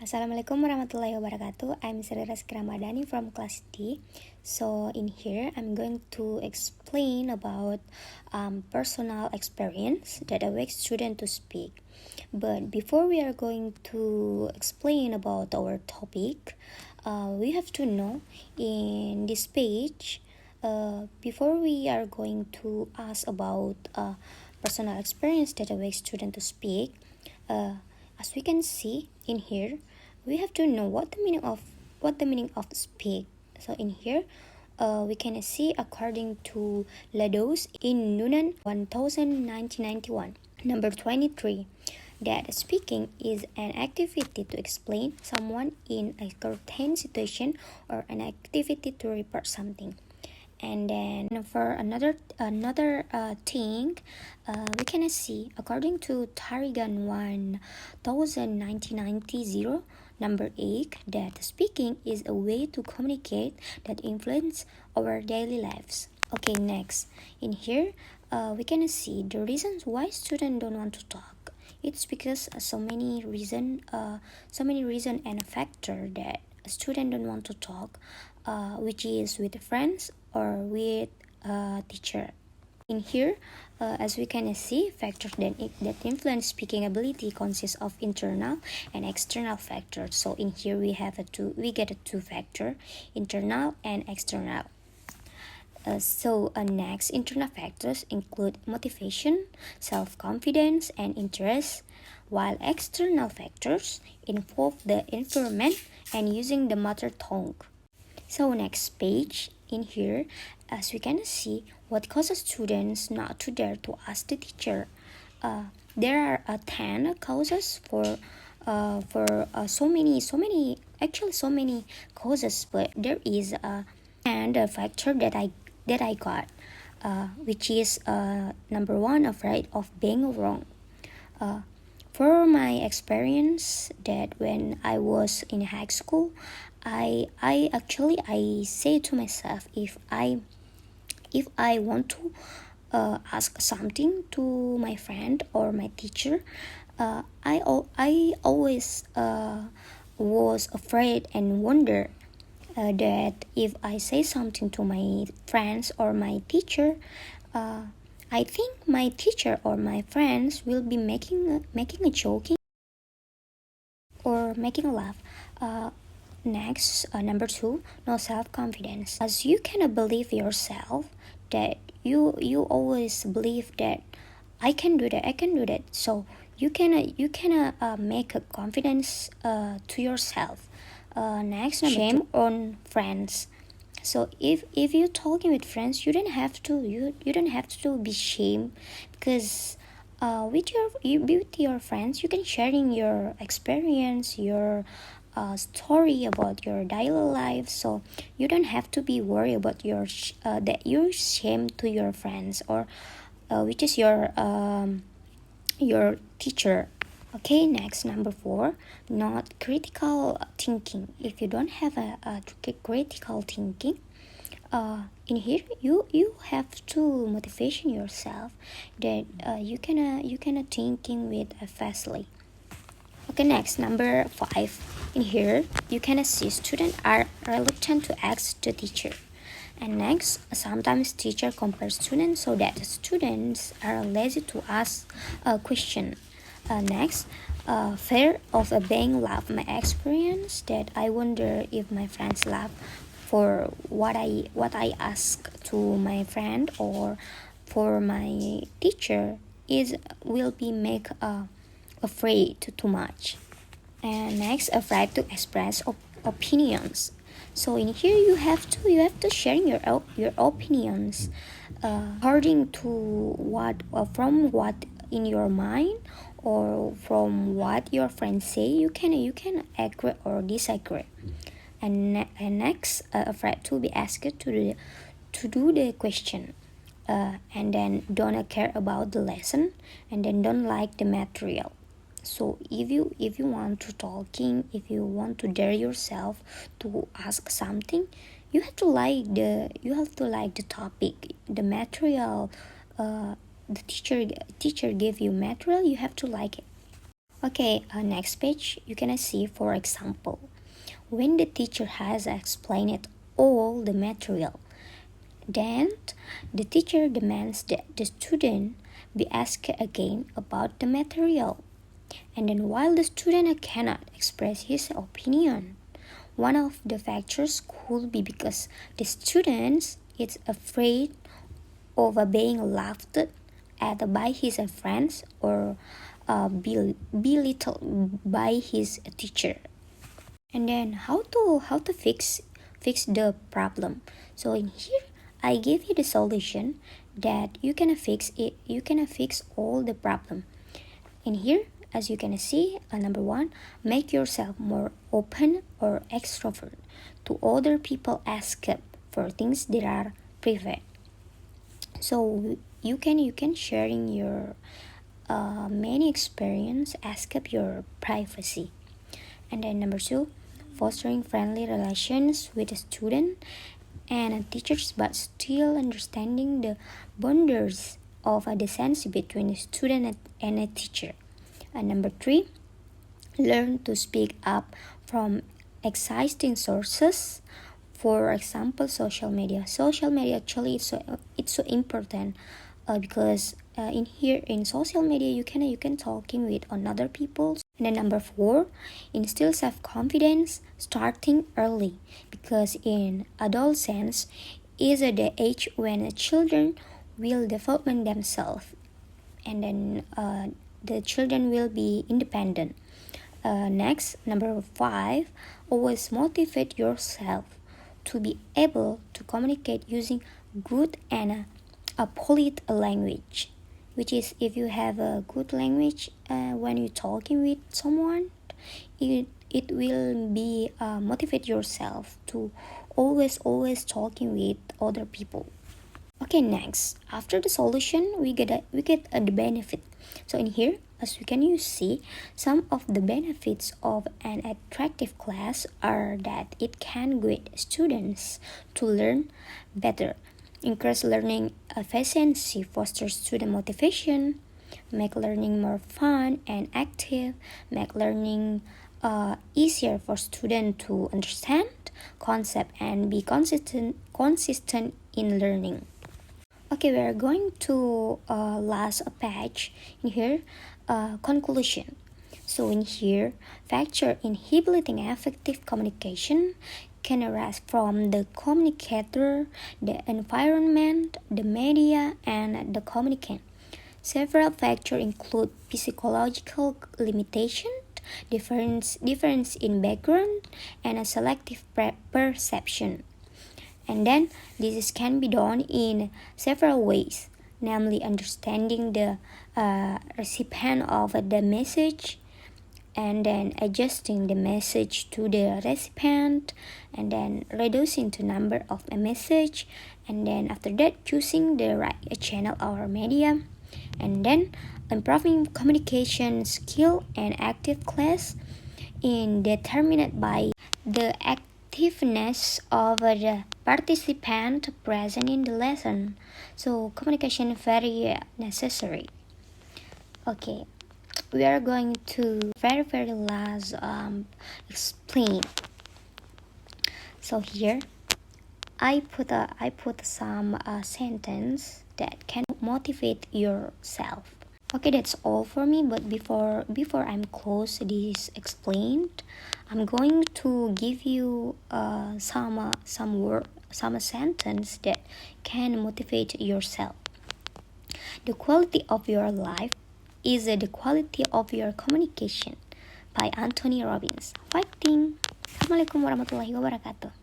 Assalamualaikum warahmatullahi wabarakatuh. I'm Reski Ramadhani from class D. So in here, I'm going to explain about personal experience that awakes student to speak. But before we are going to explain about our topic, we have to know in this page. Before we are going to ask about personal experience that awakes student to speak, as we can see in here, we have to know what the meaning of speak. So in here, we can see according to Lados in Nunan 1991, number 23, that speaking is an activity to explain someone in a certain situation or an activity to report something. And then for another thing, we can see according to Tarigan 1990 number 8 that speaking is a way to communicate that influence our daily lives. Okay, next in here, we can see the reasons why students don't want to talk. It's because so many reason and a factor that a student don't want to talk, which is with friends or with a teacher. In here, as we can see, factors that influence speaking ability consist of internal and external factors. So in here we get a two factor, internal and external. Next, internal factors include motivation, self-confidence, and interest, while external factors involve the environment and using the mother tongue. So next page in here, as we can see, what causes students not to dare to ask the teacher. There are 10 causes for so many causes, but there is a factor that I got, which is number one, afraid of being wrong. For my experience, that when I was in high school, I say to myself, if I want to ask something to my friend or my teacher, I always was afraid and wonder that if I say something to my friends or my teacher, I think my teacher or my friends will be making a joking or making a laugh. Next, number 2, no self-confidence. As you cannot believe yourself, that you always believe that I can do that. So you cannot make a confidence to yourself. Next, number shame 2, on friends. So if you're talking with friends, you don't have to be shame, because with your friends, you can sharing your experience, your story about your daily life. So you don't have to be worried about that you're shame to your friends or which is your teacher. Okay, next, number 4, not critical thinking. If you don't have a critical thinking, in here you have to motivation yourself that you can thinking with fastly. Okay, next, number 5. In here, you can see students are reluctant to ask the teacher. And next, sometimes teacher compare students so that students are lazy to ask a question. Next, fear of being laughed. My experience that I wonder if my friends laugh for what I ask to my friend or for my teacher will be make afraid too much. And next, afraid to express opinions. So in here you have to sharing your opinions according to what from what in your mind or from what your friends say. You can agree or disagree. And next, afraid to be asked to do the question, and then don't care about the lesson, and then don't like the material. So if you want to talking, if you want to dare yourself to ask something, you have to like the topic, the material. The teacher gave you material, you have to like it. Okay, next page you can see, for example, when the teacher has explained all the material, then the teacher demands that the student be asked again about the material. And then while the student cannot express his opinion, one of the factors could be because the student is afraid of being laughed at by his friends or belittled by his teacher. And then how to fix the problem. So in here I give you the solution that you can fix it. You can fix all the problem. In here, as you can see, number one, make yourself more open or extrovert to other people. Ask for things that are private. So you can sharing your many experience. Ask up your privacy. And then number two, fostering friendly relations with a student and teachers, but still understanding the boundaries of a distance between a student and a teacher. And number three, learn to speak up from existing sources. For example, social media. Social media actually it's so important because in here in social media you can talking with another people. And then number four, instill self-confidence starting early, because in adolescence is the age when children will develop themselves, and then the children will be independent. Next, number five, always motivate yourself to be able to communicate using good and a polite language, which is if you have a good language when you're talking with someone, it will be motivate yourself to always talking with other people. Okay, next, after the solution we get the benefit. So in here, as you see, some of the benefits of an attractive class are that it can guide students to learn better, increase learning efficiency, foster student motivation, make learning more fun and active, make learning easier for students to understand concept and be consistent in learning. Okay, we are going to last page in here, conclusion. So in here, factor inhibiting effective communication can arise from the communicator, the environment, the media, and the communicant. Several factors include psychological limitation, difference in background, and a selective perception. And then this can be done in several ways, namely understanding the recipient of the message, and then adjusting the message to the recipient, and then reducing the number of a message, and then after that choosing the right channel or medium, and then improving communication skill and active class in determined by the activeness of the participant present in the lesson. So communication very necessary. Okay, we are going to very last explain. So here I put some sentence that can motivate yourself. Okay, that's all for me. But before I'm close this explained, I'm going to give you some word, some sentence that can motivate yourself. The quality of your life is the quality of your communication, by Anthony Robbins. Fighting. Assalamualaikum warahmatullahi wabarakatuh.